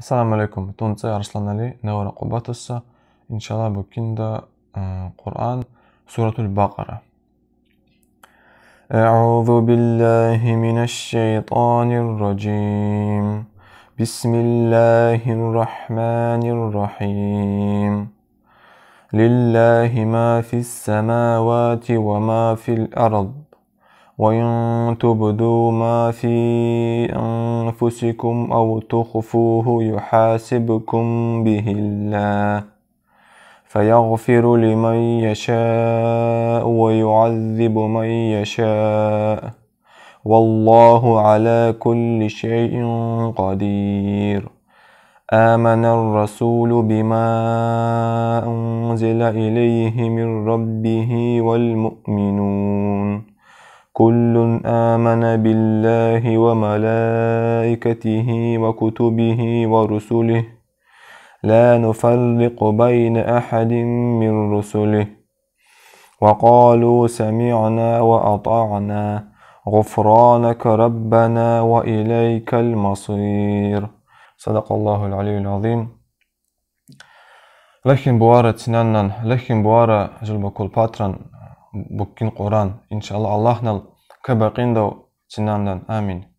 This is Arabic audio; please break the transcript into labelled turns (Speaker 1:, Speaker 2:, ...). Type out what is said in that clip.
Speaker 1: السلام عليكم. تونس أرسلنا لي نورا قباتسا إن شاء الله بكندا قرآن سورة البقرة. أعوذ بالله من الشيطان الرجيم. بسم الله الرحمن الرحيم. لله ما في السماوات وما في الأرض وإن تبدوا ما في أنفسكم أو تخفوه يحاسبكم به الله فيغفر لمن يشاء ويعذب من يشاء والله على كل شيء قدير. آمن الرسول بما أنزل إليه من ربه والمؤمنون كل آمن بالله وملائكته وكتبه ورسله لا نفرق بين أحد من رسله وقالوا سمعنا وأطعنا غفرانك ربنا وإليك المصير. صدق الله العلي العظيم. لكن بوارة سنانا لكن بوارة جلب كل باتران بكين قرآن إن شاء الله الله نال كبقين دو سنانا آمين.